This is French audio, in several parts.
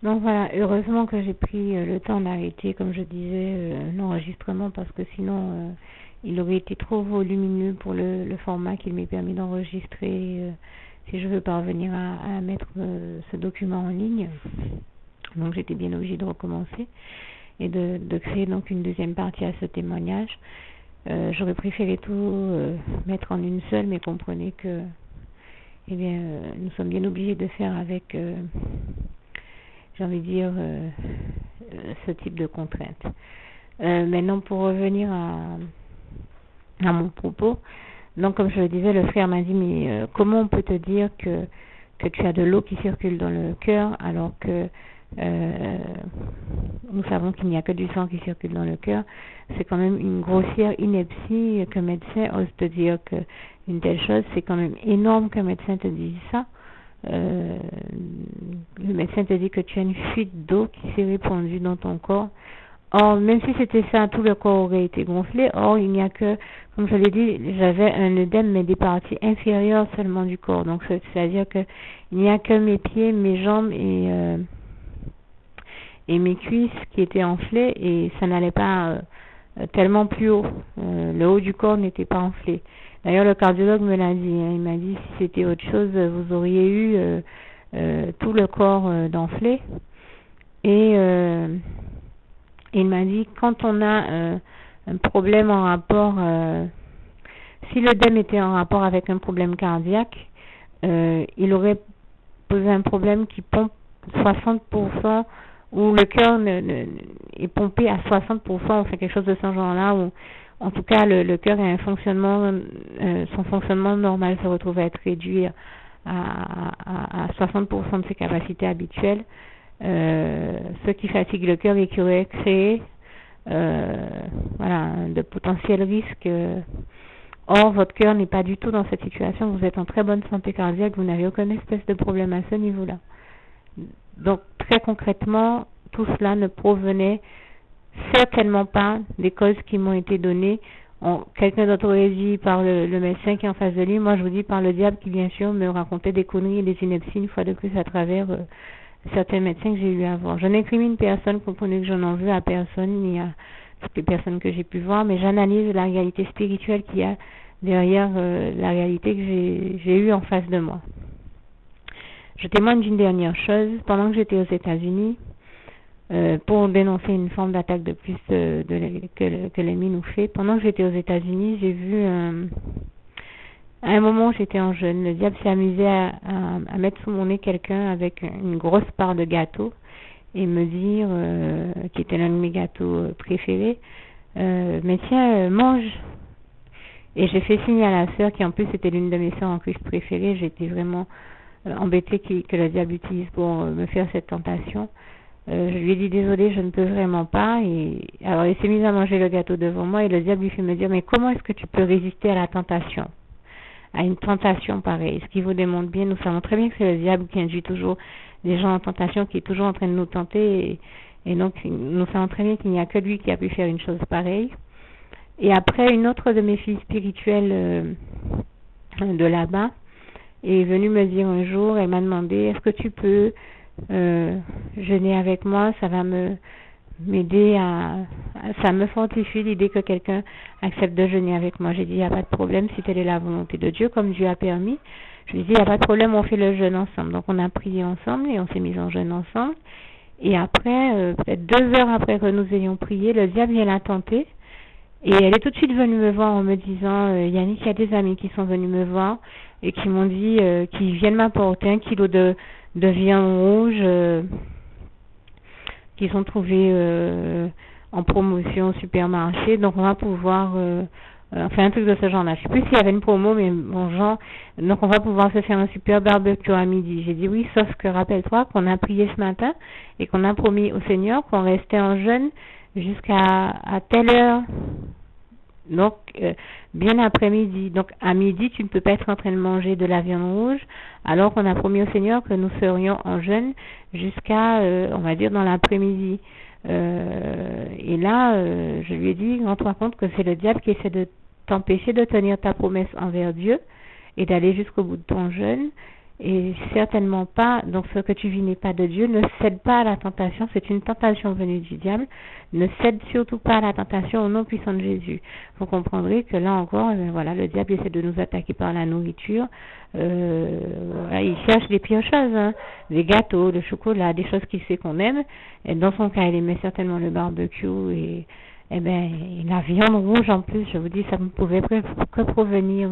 Donc voilà, heureusement que j'ai pris le temps d'arrêter, comme je disais, l'enregistrement parce que sinon il aurait été trop volumineux pour le format qu'il m'est permis d'enregistrer si je veux parvenir à mettre ce document en ligne. Donc j'étais bien obligée de recommencer et de créer donc une deuxième partie à ce témoignage. J'aurais préféré tout mettre en une seule, mais comprenez que eh bien, nous sommes bien obligés de faire avec, j'ai envie de dire, ce type de contraintes. Maintenant, pour revenir à mon propos, donc comme je le disais, le frère m'a dit, mais comment on peut te dire que tu as de l'eau qui circule dans le cœur alors que nous savons qu'il n'y a que du sang qui circule dans le cœur. C'est quand même une grossière ineptie qu'un médecin ose te dire une telle chose. C'est quand même énorme qu'un médecin te dise ça. Le médecin te dit que tu as une fuite d'eau qui s'est répandue dans ton corps. Or, même si c'était ça, tout le corps aurait été gonflé. Or, il n'y a que, comme je l'ai dit, j'avais un œdème, mais des parties inférieures seulement du corps. Donc, c'est-à-dire que il n'y a que mes pieds, mes jambes et mes cuisses qui étaient enflées et ça n'allait pas tellement plus haut. Le haut du corps n'était pas enflé. D'ailleurs, le cardiologue me l'a dit. Il m'a dit si c'était autre chose, vous auriez eu tout le corps d'enflé. Et il m'a dit quand on a un problème en rapport, si l'œdème était en rapport avec un problème cardiaque, il aurait posé un problème qui pompe 60%, où le cœur est pompé à 60%, enfin quelque chose de ce genre-là, où en tout cas le cœur a un fonctionnement, son fonctionnement normal se retrouve à être réduit à 60% de ses capacités habituelles, ce qui fatigue le cœur et qui aurait créé de potentiels risques. Or, votre cœur n'est pas du tout dans cette situation, vous êtes en très bonne santé cardiaque, vous n'avez aucune espèce de problème à ce niveau-là. Donc, très concrètement, tout cela ne provenait certainement pas des causes qui m'ont été données. Quelqu'un d'autre aurait dit par le médecin qui est en face de lui, moi je vous dis par le diable qui bien sûr me racontait des conneries et des inepties une fois de plus à travers certains médecins que j'ai eu à voir. Je n'incrimine personne, comprenez que je n'en veux à personne ni à toutes les personnes que j'ai pu voir, mais j'analyse la réalité spirituelle qu'il y a derrière la réalité que j'ai eue en face de moi. Je témoigne d'une dernière chose. Pendant que j'étais aux États-Unis, pour dénoncer une forme d'attaque de plus que l'ennemi nous fait, pendant que j'étais aux États-Unis, j'ai vu à un moment où j'étais en jeûne, le diable s'est amusé à mettre sous mon nez quelqu'un avec une grosse part de gâteau et me dire, qui était l'un de mes gâteaux préférés, mais tiens, mange. Et j'ai fait signe à la sœur qui en plus était l'une de mes sœurs en Christ préférées. J'étais vraiment embêtée que le diable utilise pour me faire cette tentation. Je lui ai dit désolé, je ne peux vraiment pas. Et alors il s'est mis à manger le gâteau devant moi et le diable lui fait me dire mais comment est-ce que tu peux résister à la tentation, à une tentation pareille? Ce qui vous démontre bien, nous savons très bien que c'est le diable qui induit toujours des gens en tentation, qui est toujours en train de nous tenter et donc nous savons très bien qu'il n'y a que lui qui a pu faire une chose pareille. Et après, une autre de mes filles spirituelles de là-bas est venue me dire un jour, elle m'a demandé est-ce que tu peux jeûner avec moi, ça va m'aider ça me fortifie l'idée que quelqu'un accepte de jeûner avec moi. J'ai dit il n'y a pas de problème si telle est la volonté de Dieu, comme Dieu a permis. Je lui ai dit il n'y a pas de problème, on fait le jeûne ensemble. Donc on a prié ensemble et on s'est mis en jeûne ensemble. Et après, peut-être 2 heures après que nous ayons prié, le diable vient la tenter. Et elle est tout de suite venue me voir en me disant Yannick, il y a des amis qui sont venus me voir et qui m'ont dit qu'ils viennent m'apporter 1 kilo de viande rouge qu'ils ont trouvé en promotion au supermarché. Donc on va pouvoir enfin un truc de ce genre-là. Je sais plus s'il y avait une promo, mais bon genre. Donc on va pouvoir se faire un super barbecue à midi. J'ai dit oui, sauf que rappelle-toi qu'on a prié ce matin et qu'on a promis au Seigneur qu'on restait en jeûne jusqu'à telle heure. Donc bien après-midi. Donc à midi tu ne peux pas être en train de manger de la viande rouge, alors qu'on a promis au Seigneur que nous serions en jeûne jusqu'à on va dire dans l'après-midi. Et là je lui ai dit rends-toi compte que c'est le diable qui essaie de t'empêcher de tenir ta promesse envers Dieu et d'aller jusqu'au bout de ton jeûne. et certainement pas, donc ce que tu vis n'est pas de Dieu. Ne cède pas à la tentation, c'est une tentation venue du diable. Ne cède surtout pas à la tentation au nom puissant de Jésus. Vous comprendrez que là encore, voilà, le diable essaie de nous attaquer par la nourriture. Voilà, il cherche les pires choses, hein, les gâteaux, le chocolat, des choses qu'il sait qu'on aime. Et dans son cas, il aimait certainement le barbecue et la viande rouge en plus, je vous dis, ça ne pouvait que provenir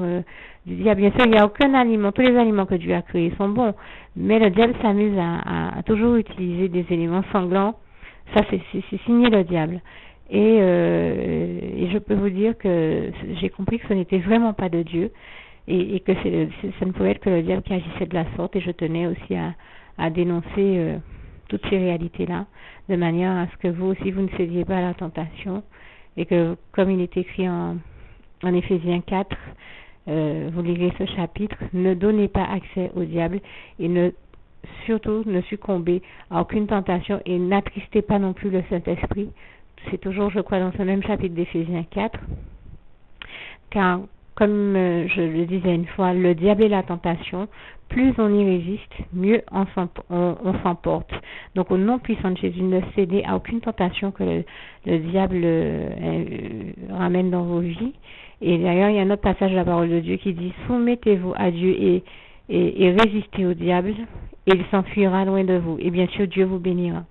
du diable. Bien sûr, il n'y a aucun aliment, tous les aliments que Dieu a créés sont bons, mais le diable s'amuse à toujours utiliser des éléments sanglants. Ça, c'est signé le diable. Et je peux vous dire que j'ai compris que ce n'était vraiment pas de Dieu et que ça ne pouvait être que le diable qui agissait de la sorte, et je tenais aussi à dénoncer toutes ces réalités-là, de manière à ce que vous aussi, vous ne cédiez pas à la tentation, et que, comme il est écrit en Éphésiens 4, vous lirez ce chapitre, ne donnez pas accès au diable, et surtout ne succombez à aucune tentation, et n'attristez pas non plus le Saint-Esprit. C'est toujours, je crois, dans ce même chapitre d'Éphésiens 4, car, comme je le disais une fois, le diable et la tentation, plus on y résiste, mieux on s'emporte. Donc, au nom puissant de Jésus, ne cédez à aucune tentation que le diable ramène dans vos vies. Et d'ailleurs, il y a un autre passage de la parole de Dieu qui dit « Soumettez-vous à Dieu et résistez au diable, et il s'enfuira loin de vous. Et bien sûr, Dieu vous bénira. »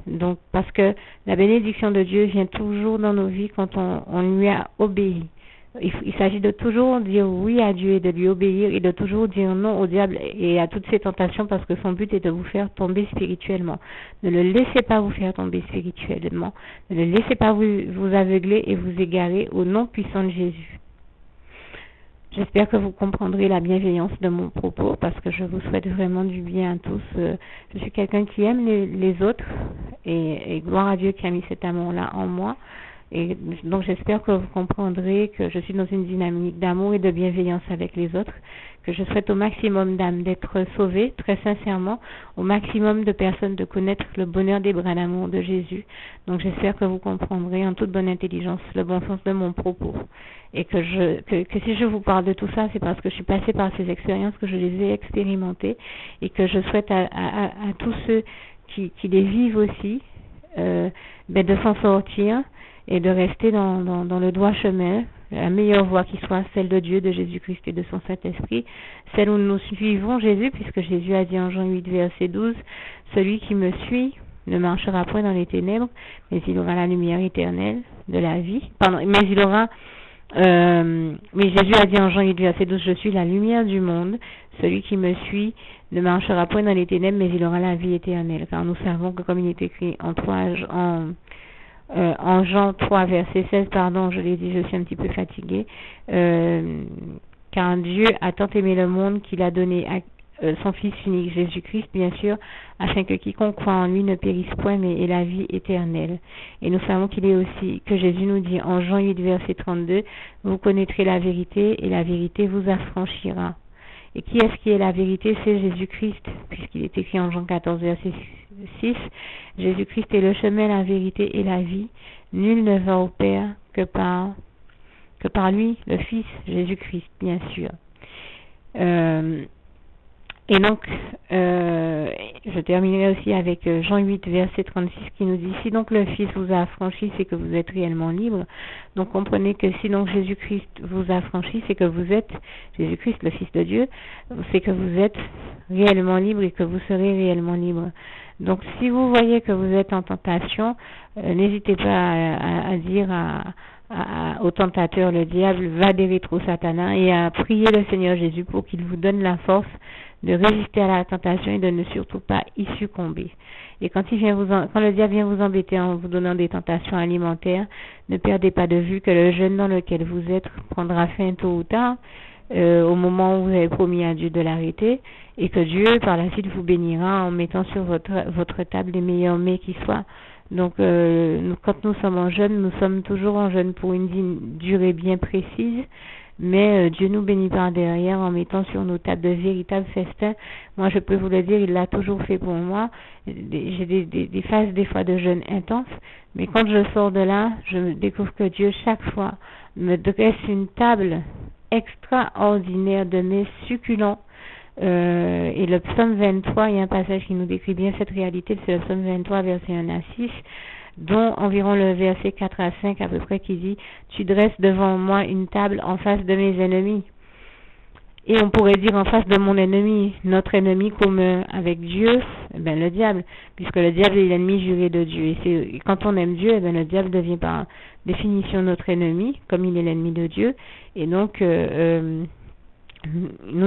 Donc, parce que la bénédiction de Dieu vient toujours dans nos vies quand on lui a obéi. Il s'agit de toujours dire oui à Dieu et de lui obéir, et de toujours dire non au diable et à toutes ses tentations, parce que son but est de vous faire tomber spirituellement. Ne le laissez pas vous faire tomber spirituellement. Ne le laissez pas vous aveugler et vous égarer au nom puissant de Jésus. J'espère que vous comprendrez la bienveillance de mon propos, parce que je vous souhaite vraiment du bien à tous. Je suis quelqu'un qui aime les autres, et gloire à Dieu qui a mis cet amour-là en moi. Et donc j'espère que vous comprendrez que je suis dans une dynamique d'amour et de bienveillance avec les autres, que je souhaite au maximum d'âmes d'être sauvées, très sincèrement, au maximum de personnes de connaître le bonheur des bras d'amour de Jésus. Donc j'espère que vous comprendrez en toute bonne intelligence le bon sens de mon propos. Et que si je vous parle de tout ça, c'est parce que je suis passée par ces expériences, que je les ai expérimentées, et que je souhaite à tous ceux qui les vivent aussi, de s'en sortir, et de rester dans le droit chemin, la meilleure voie qui soit celle de Dieu, de Jésus-Christ et de son Saint-Esprit, celle où nous suivons Jésus, puisque Jésus a dit en Jean 8, verset 12, « Celui qui me suit ne marchera point dans les ténèbres, mais il aura la lumière éternelle de la vie. » mais Jésus a dit en Jean 8, verset 12, « Je suis la lumière du monde. Celui qui me suit ne marchera point dans les ténèbres, mais il aura la vie éternelle. » Car nous savons que, comme il est écrit en Jean 3, verset 16, je l'ai dit, je suis un petit peu fatiguée, car Dieu a tant aimé le monde qu'il a donné son Fils unique, Jésus-Christ, bien sûr, afin que quiconque croit en lui ne périsse point, mais ait la vie éternelle. Et nous savons que Jésus nous dit en Jean 8, verset 32, « Vous connaîtrez la vérité, et la vérité vous affranchira. » Et qui est-ce qui est la vérité? C'est Jésus-Christ, puisqu'il est écrit en Jean 14, verset 6, « Jésus-Christ est le chemin, la vérité et la vie. Nul ne va au Père que par lui, le Fils, Jésus-Christ, bien sûr. » Et donc, je terminerai aussi avec Jean 8, verset 36, qui nous dit « Si donc le Fils vous a affranchi, c'est que vous êtes réellement libre. » Donc comprenez que si donc Jésus-Christ vous a affranchi, c'est que vous êtes, Jésus-Christ, le Fils de Dieu, c'est que vous êtes réellement libre et que vous serez réellement libre. Donc si vous voyez que vous êtes en tentation, n'hésitez pas à dire au tentateur, le diable, va des rétro Satanas, et à prier le Seigneur Jésus pour qu'il vous donne la force de résister à la tentation et de ne surtout pas y succomber. Et quand le diable vient vous embêter en vous donnant des tentations alimentaires, ne perdez pas de vue que le jeûne dans lequel vous êtes prendra fin tôt ou tard, au moment où vous avez promis à Dieu de l'arrêter, et que Dieu par la suite vous bénira en mettant sur votre table les meilleurs mets qui soient. Donc quand nous sommes en jeûne, nous sommes toujours en jeûne pour une durée bien précise, mais Dieu nous bénit par derrière en mettant sur nos tables de véritables festins. Moi, je peux vous le dire, il l'a toujours fait pour moi. J'ai des phases des fois de jeûne intense, mais quand je sors de là, je découvre que Dieu chaque fois me dresse une table extraordinaire de mets succulents, Et le psaume 23, il y a un passage qui nous décrit bien cette réalité, c'est le psaume 23, verset 1 à 6, dont environ le verset 4 à 5 à peu près, qui dit « Tu dresses devant moi une table en face de mes ennemis ». Et on pourrait dire en face de mon ennemi, notre ennemi commun avec Dieu, eh ben le diable, puisque le diable est l'ennemi juré de Dieu. Et quand on aime Dieu, eh ben le diable devient par définition notre ennemi, comme il est l'ennemi de Dieu. Et donc, nous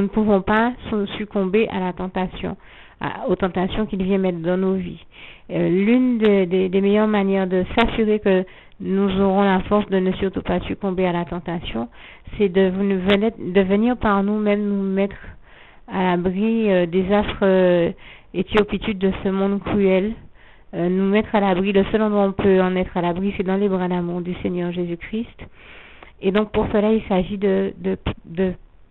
ne pouvons pas succomber à la tentation, aux tentations qu'il vient mettre dans nos vies. L'une des meilleures manières de s'assurer que nous aurons la force de ne surtout pas succomber à la tentation, c'est de venir par nous-mêmes nous mettre à l'abri des affres éthiopitudes de ce monde cruel, nous mettre à l'abri. Le seul endroit où on peut en être à l'abri, c'est dans les bras d'amour du Seigneur Jésus-Christ. Et donc pour cela, il s'agit de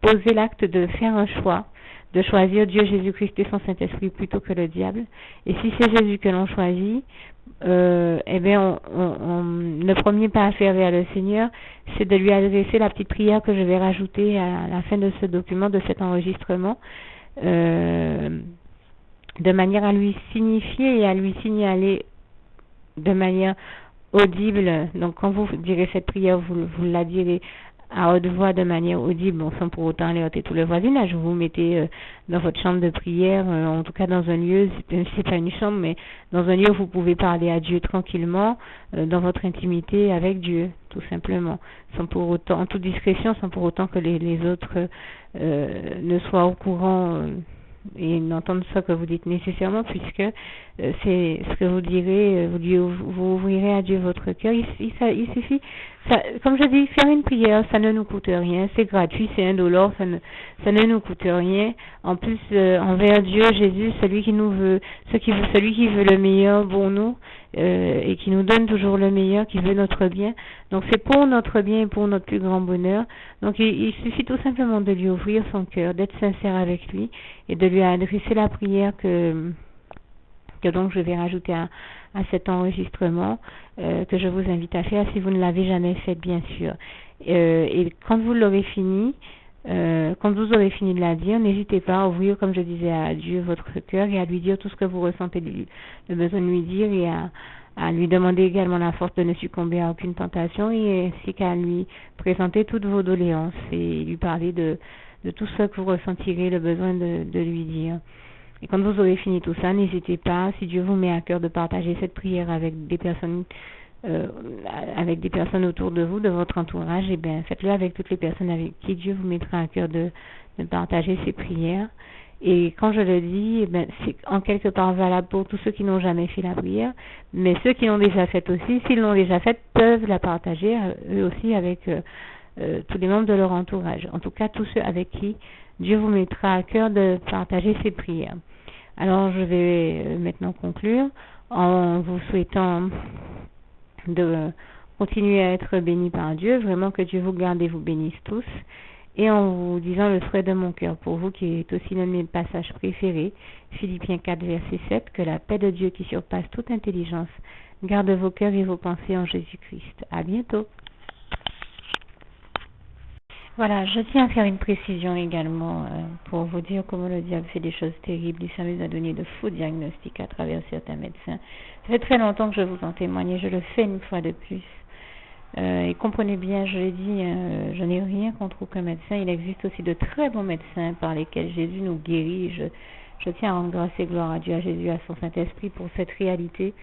poser l'acte de faire un choix, de choisir Dieu, Jésus-Christ et son Saint-Esprit plutôt que le diable. Et si c'est Jésus que l'on choisit, eh bien, le premier pas à faire vers le Seigneur, c'est de lui adresser la petite prière que je vais rajouter à la fin de ce document, de cet enregistrement, de manière à lui signifier et à lui signaler de manière audible. Donc, quand vous direz cette prière, vous la direz à haute voix de manière audible, bon, sans pour autant alerter tout le voisinage. Vous vous mettez dans votre chambre de prière, en tout cas dans un lieu, c'est pas une chambre, mais dans un lieu où vous pouvez parler à Dieu tranquillement, dans votre intimité avec Dieu, tout simplement, sans pour autant, en toute discrétion, sans pour autant que les autres ne soient au courant et n'entendent ce que vous dites nécessairement, puisque c'est ce que vous direz, vous ouvrirez à Dieu votre cœur. Il suffit, ça, comme je dis, faire une prière, ça ne nous coûte rien, c'est gratuit, c'est indolore, ça ne nous coûte rien. En plus, envers Dieu, Jésus, celui qui veut le meilleur pour nous, et qui nous donne toujours le meilleur, qui veut notre bien. Donc c'est pour notre bien et pour notre plus grand bonheur. Donc il suffit tout simplement de lui ouvrir son cœur, d'être sincère avec lui et de lui adresser la prière que donc je vais rajouter à cet enregistrement, que je vous invite à faire si vous ne l'avez jamais fait, bien sûr. Et quand vous l'aurez fini, quand vous aurez fini de la dire, n'hésitez pas à ouvrir, comme je disais, à Dieu votre cœur et à lui dire tout ce que vous ressentez le besoin de lui dire, et à lui demander également la force de ne succomber à aucune tentation, et ainsi qu'à lui présenter toutes vos doléances et lui parler de tout ce que vous ressentirez le besoin de lui dire. Et quand vous aurez fini tout ça, n'hésitez pas, si Dieu vous met à cœur, de partager cette prière avec des personnes autour de vous, de votre entourage. Et bien, faites-le avec toutes les personnes avec qui Dieu vous mettra à cœur de partager ces prières. Et quand je le dis, eh bien, c'est en quelque part valable pour tous ceux qui n'ont jamais fait la prière, mais ceux qui l'ont déjà faite aussi, s'ils l'ont déjà faite, peuvent la partager eux aussi avec tous les membres de leur entourage. En tout cas, tous ceux avec qui Dieu vous mettra à cœur de partager ces prières. Alors, je vais maintenant conclure en vous souhaitant de continuer à être bénis par Dieu, vraiment que Dieu vous garde et vous bénisse tous, et en vous disant le souhait de mon cœur pour vous, qui est aussi l'un de mes passages préférés, Philippiens 4, verset 7, que la paix de Dieu qui surpasse toute intelligence garde vos cœurs et vos pensées en Jésus-Christ. À bientôt. Voilà, je tiens à faire une précision également pour vous dire comment le diable fait des choses terribles. Il s'amuse à donner de faux diagnostics à travers certains médecins. Ça fait très longtemps que je vous en témoigne et je le fais une fois de plus. Et comprenez bien, je l'ai dit, je n'ai rien contre aucun médecin. Il existe aussi de très bons médecins par lesquels Jésus nous guérit. Je tiens à rendre grâce et gloire à Dieu, à Jésus, à son Saint-Esprit pour cette réalité.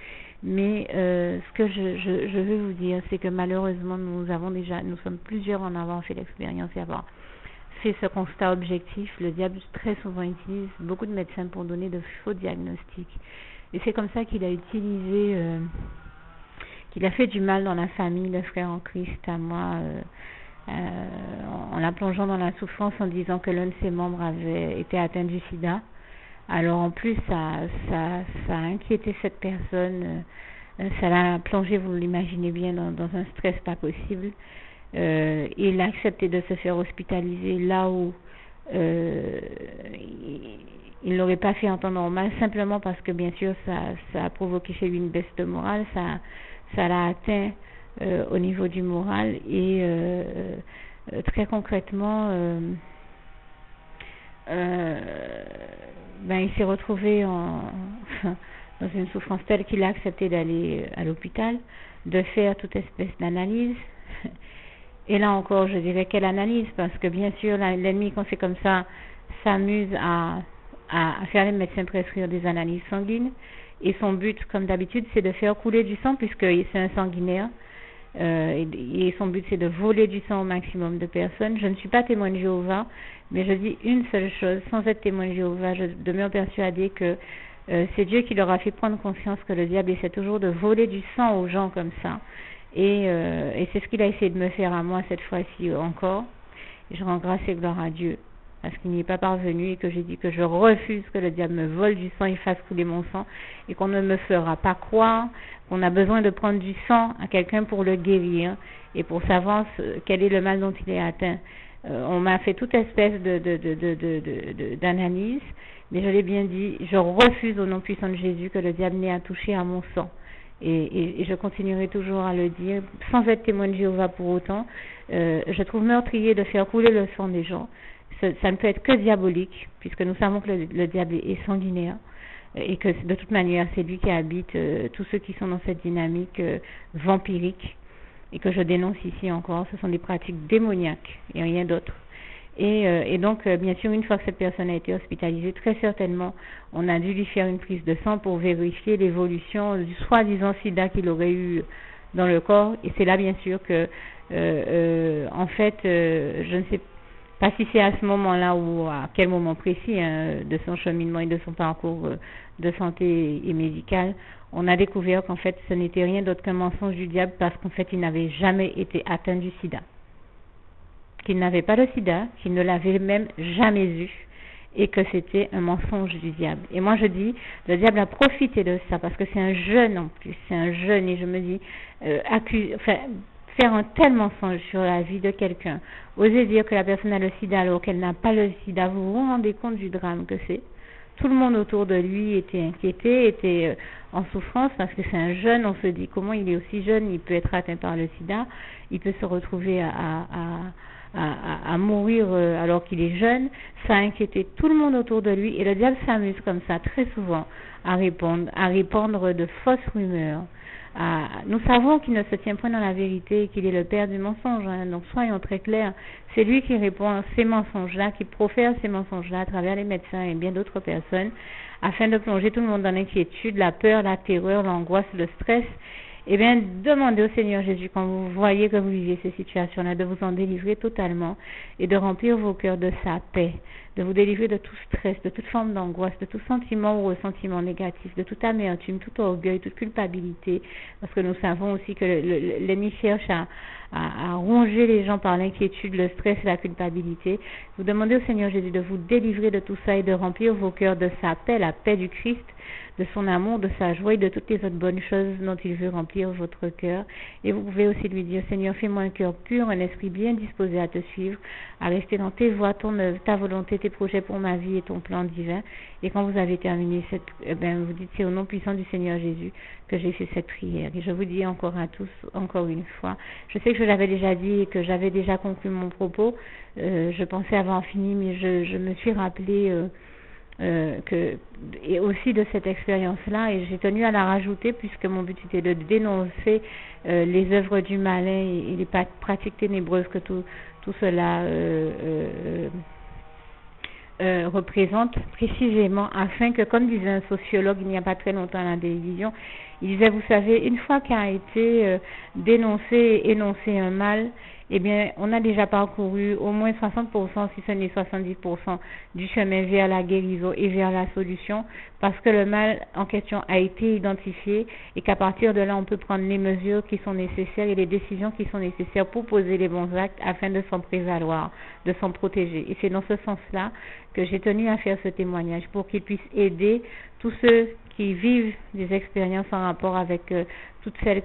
Mais ce que je veux vous dire, c'est que malheureusement, nous sommes plusieurs à en avoir fait l'expérience et avoir fait ce constat objectif. Le diable très souvent utilise beaucoup de médecins pour donner de faux diagnostics. Et c'est comme ça qu'il a utilisé, qu'il a fait du mal dans la famille, le frère en Christ, à moi, en la plongeant dans la souffrance en disant que l'un de ses membres avait été atteint du sida. Alors en plus, ça a inquiété cette personne, ça l'a plongé, vous l'imaginez bien, dans un stress pas possible. Il a accepté de se faire hospitaliser là où il n'aurait pas fait en temps normal, simplement parce que bien sûr ça a provoqué chez lui une baisse de morale, ça l'a atteint au niveau du moral, et très concrètement, euh, il s'est retrouvé dans une souffrance telle qu'il a accepté d'aller à l'hôpital, de faire toute espèce d'analyse. Et là encore, je dirais quelle analyse, parce que bien sûr, l'ennemi, quand c'est comme ça, s'amuse à faire les médecins prescrire des analyses sanguines. Et son but, comme d'habitude, c'est de faire couler du sang, puisque c'est un sanguinaire. Et son but, c'est de voler du sang au maximum de personnes. Je ne suis pas témoin de Jéhovah, mais je dis une seule chose, sans être témoin de Jéhovah, je demeure persuadée que c'est Dieu qui leur a fait prendre conscience que le diable essaie toujours de voler du sang aux gens comme ça. Et c'est ce qu'il a essayé de me faire à moi cette fois-ci encore. Et je rends grâce et gloire à Dieu, parce qu'il n'y est pas parvenu et que j'ai dit que je refuse que le diable me vole du sang et fasse couler mon sang, et qu'on ne me fera pas croire qu'on a besoin de prendre du sang à quelqu'un pour le guérir et pour savoir quel est le mal dont il est atteint. On m'a fait toute espèce d'analyse, mais je l'ai bien dit, je refuse au nom puissant de Jésus que le diable n'ait à toucher à mon sang. Et je continuerai toujours à le dire, sans être témoin de Jéhovah pour autant. Je trouve meurtrier de faire couler le sang des gens. Ça ne peut être que diabolique, puisque nous savons que le diable est sanguinaire, et que de toute manière, c'est lui qui habite tous ceux qui sont dans cette dynamique vampirique, et que je dénonce ici encore. Ce sont des pratiques démoniaques et rien d'autre. Et donc, bien sûr, une fois que cette personne a été hospitalisée, très certainement, on a dû lui faire une prise de sang pour vérifier l'évolution du soi-disant sida qu'il aurait eu dans le corps. Et c'est là, bien sûr, que, en fait, je ne sais pas si c'est à ce moment-là ou à quel moment précis de son cheminement et de son parcours de santé et médical, on a découvert qu'en fait, ce n'était rien d'autre qu'un mensonge du diable, parce qu'en fait, il n'avait jamais été atteint du sida. Qu'il n'avait pas le sida, qu'il ne l'avait même jamais eu, et que c'était un mensonge du diable. Et moi je dis, le diable a profité de ça, parce que c'est un jeune en plus, c'est un jeune, et je me dis, faire un tel mensonge sur la vie de quelqu'un, oser dire que la personne a le sida alors qu'elle n'a pas le sida, vous vous rendez compte du drame que c'est? Tout le monde autour de lui était inquiété, était en souffrance, parce que c'est un jeune. On se dit, comment il est aussi jeune, il peut être atteint par le sida, il peut se retrouver à mourir alors qu'il est jeune. Ça a inquiété tout le monde autour de lui, et le diable s'amuse comme ça très souvent à répandre de fausses rumeurs. Nous savons qu'il ne se tient point dans la vérité et qu'il est le père du mensonge, donc soyons très clairs, c'est lui qui répond à ces mensonges-là, qui profère ces mensonges-là à travers les médecins et bien d'autres personnes, afin de plonger tout le monde dans l'inquiétude, la peur, la terreur, l'angoisse, le stress. Eh bien, demandez au Seigneur Jésus, quand vous voyez que vous vivez ces situations-là, de vous en délivrer totalement et de remplir vos cœurs de sa paix, de vous délivrer de tout stress, de toute forme d'angoisse, de tout sentiment ou ressentiment négatif, de toute amertume, tout orgueil, toute culpabilité, parce que nous savons aussi que l'ennemi cherche à ronger les gens par l'inquiétude, le stress et la culpabilité. Vous demandez au Seigneur Jésus de vous délivrer de tout ça et de remplir vos cœurs de sa paix, la paix du Christ, de son amour, de sa joie et de toutes les autres bonnes choses dont il veut remplir votre cœur. Et vous pouvez aussi lui dire, Seigneur, fais-moi un cœur pur, un esprit bien disposé à te suivre, à rester dans tes voies, ton œuvre, ta volonté, tes projets pour ma vie et ton plan divin. Et quand vous avez terminé vous dites, c'est au nom puissant du Seigneur Jésus que j'ai fait cette prière. Et je vous dis encore à tous, encore une fois, je sais que je l'avais déjà dit et que j'avais déjà conclu mon propos, je pensais avoir fini, mais je me suis rappelé et aussi de cette expérience-là, et j'ai tenu à la rajouter puisque mon but était de dénoncer les œuvres du malin et les pratiques ténébreuses que tout cela représente, précisément afin que, comme disait un sociologue il n'y a pas très longtemps à la télévision, il disait, vous savez, une fois qu'a été dénoncé et énoncé un mal, eh bien, on a déjà parcouru au moins 60%, si ce n'est 70% du chemin vers la guérison et vers la solution, parce que le mal en question a été identifié et qu'à partir de là, on peut prendre les mesures qui sont nécessaires et les décisions qui sont nécessaires pour poser les bons actes afin de s'en prévaloir, de s'en protéger. Et c'est dans ce sens-là que j'ai tenu à faire ce témoignage pour qu'il puisse aider tous ceux qui vivent des expériences en rapport avec toutes celles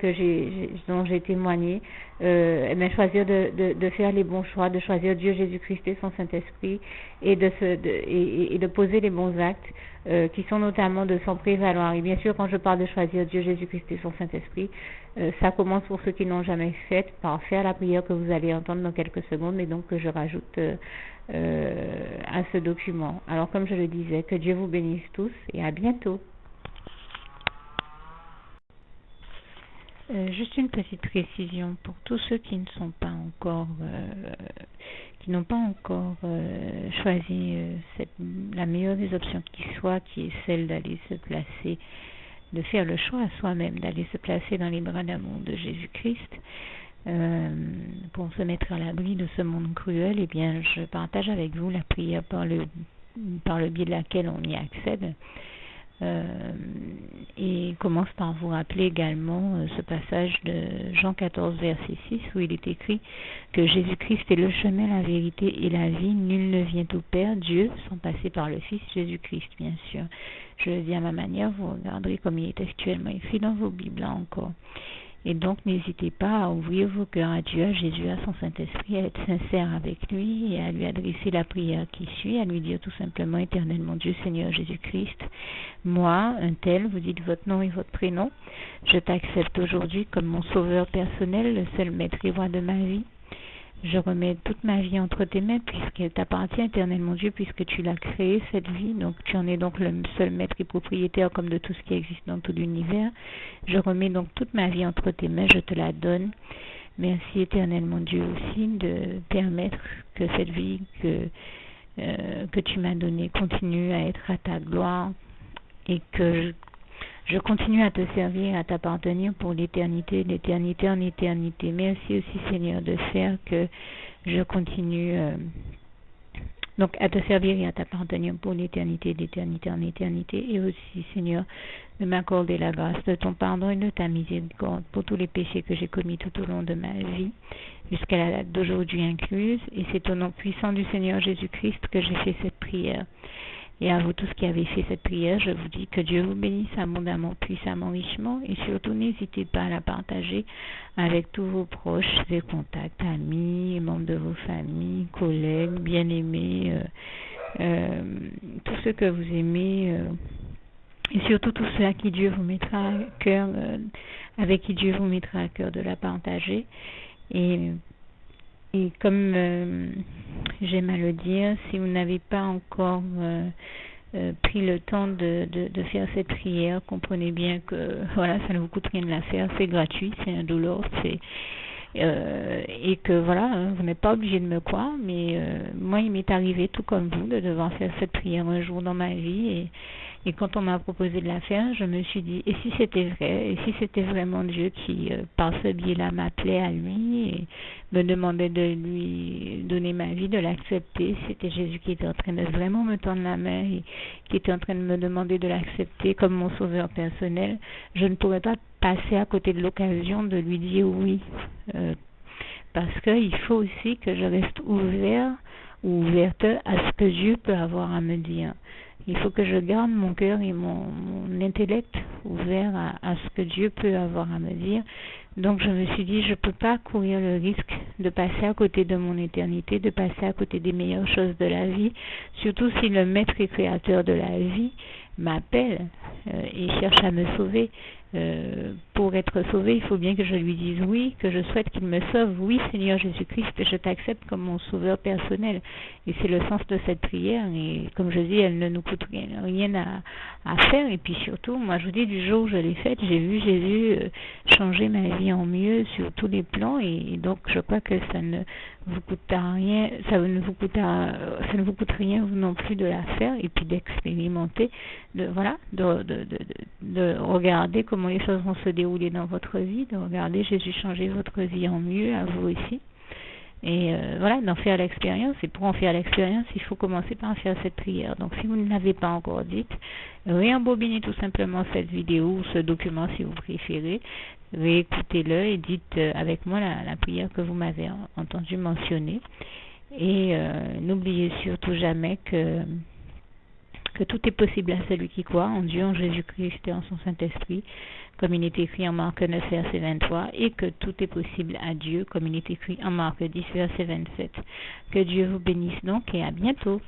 dont j'ai témoigné, choisir de faire les bons choix, de choisir Dieu, Jésus-Christ et son Saint-Esprit, et de poser les bons actes, qui sont notamment de s'en prévaloir. Et bien sûr, quand je parle de choisir Dieu, Jésus-Christ et son Saint-Esprit, ça commence pour ceux qui n'ont jamais fait, par faire la prière que vous allez entendre dans quelques secondes, et donc que je rajoute à ce document. Alors, comme je le disais, que Dieu vous bénisse tous et à bientôt. Juste une petite précision pour tous ceux qui ne sont pas encore, qui n'ont pas encore choisi la meilleure des options qui soit, qui est celle d'aller se placer, de faire le choix à soi-même, d'aller se placer dans les bras d'amour de Jésus-Christ, pour se mettre à l'abri de ce monde cruel. Eh bien, je partage avec vous la prière par le biais de laquelle on y accède. Et commence par vous rappeler également ce passage de Jean 14 verset 6 où il est écrit que Jésus-Christ est le chemin, la vérité et la vie. Nul ne vient au Père, Dieu, sans passer par le Fils Jésus-Christ, bien sûr. Je le dis à ma manière, vous regarderez comme il est actuellement écrit dans vos Bibles là encore. Et donc, n'hésitez pas à ouvrir vos cœurs à Dieu, à Jésus, à son Saint-Esprit, à être sincère avec lui et à lui adresser la prière qui suit, à lui dire tout simplement: Éternel mon Dieu, Seigneur Jésus-Christ, moi, un tel, vous dites votre nom et votre prénom, je t'accepte aujourd'hui comme mon sauveur personnel, le seul maître et roi de ma vie. Je remets toute ma vie entre tes mains puisqu'elle t'appartient, éternel mon Dieu, puisque tu l'as créée, cette vie. Donc tu en es donc le seul maître et propriétaire comme de tout ce qui existe dans tout l'univers. Je remets donc toute ma vie entre tes mains, je te la donne. Merci, éternel mon Dieu, aussi de permettre que cette vie que tu m'as donnée continue à être à ta gloire et que je continue à te servir, à t'appartenir pour l'éternité, d'éternité en éternité. Merci aussi, Seigneur, de faire que je continue donc à te servir et à t'appartenir pour l'éternité, d'éternité en éternité. Et aussi, Seigneur, de m'accorder la grâce de ton pardon et de ta miséricorde pour tous les péchés que j'ai commis tout au long de ma vie, jusqu'à la date d'aujourd'hui incluse. Et c'est au nom puissant du Seigneur Jésus-Christ que j'ai fait cette prière. Et à vous tous qui avez fait cette prière, je vous dis que Dieu vous bénisse abondamment, puissamment, richement, et surtout n'hésitez pas à la partager avec tous vos proches et contacts, amis, membres de vos familles, collègues, bien-aimés, tous ceux que vous aimez, et surtout tous ceux à qui Dieu vous mettra à cœur, avec qui Dieu vous mettra à cœur de la partager. Et comme j'aime à le dire, si vous n'avez pas encore pris le temps de faire cette prière, comprenez bien que voilà, ça ne vous coûte rien de la faire, c'est gratuit, c'est indolore, et que voilà, vous n'êtes pas obligé de me croire, mais moi il m'est arrivé tout comme vous de devoir faire cette prière un jour dans ma vie, et quand on m'a proposé de la faire, je me suis dit, et si c'était vrai, et si c'était vraiment Dieu qui, par ce biais-là, m'appelait à lui et me demandait de lui donner ma vie, de l'accepter, c'était Jésus qui était en train de vraiment me tendre la main et qui était en train de me demander de l'accepter comme mon sauveur personnel, je ne pourrais pas passer à côté de l'occasion de lui dire oui, parce qu'il faut aussi que je reste ouvert ou ouverte à ce que Dieu peut avoir à me dire. Il faut que je garde mon cœur et mon intellect ouvert à ce que Dieu peut avoir à me dire. Donc je me suis dit, je ne peux pas courir le risque de passer à côté de mon éternité, de passer à côté des meilleures choses de la vie, surtout si le maître et créateur de la vie m'appelle et cherche à me sauver. Pour être sauvé, il faut bien que je lui dise oui, que je souhaite qu'il me sauve. Oui, Seigneur Jésus-Christ, je t'accepte comme mon sauveur personnel. Et c'est le sens de cette prière. Et comme je dis, elle ne nous coûte rien à faire. Et puis surtout, moi je vous dis, du jour où je l'ai faite, j'ai vu Jésus changer ma vie en mieux sur tous les plans. Et donc je crois que ça ne vous coûte rien, ça ne vous coûte rien vous non plus de la faire et puis d'expérimenter, de regarder comment les choses vont se dérouler dans votre vie, de regarder Jésus changer votre vie en mieux, à vous aussi. Et voilà, d'en faire l'expérience. Et pour en faire l'expérience, il faut commencer par faire cette prière. Donc si vous ne l'avez pas encore dite, réembobinez tout simplement cette vidéo ou ce document si vous préférez, réécoutez-le et dites avec moi la prière que vous m'avez entendu mentionner. Et n'oubliez surtout jamais que que tout est possible à celui qui croit en Dieu, en Jésus-Christ et en son Saint-Esprit, comme il est écrit en Marc 9, verset 23, et que tout est possible à Dieu, comme il est écrit en Marc 10, verset 27. Que Dieu vous bénisse donc et à bientôt.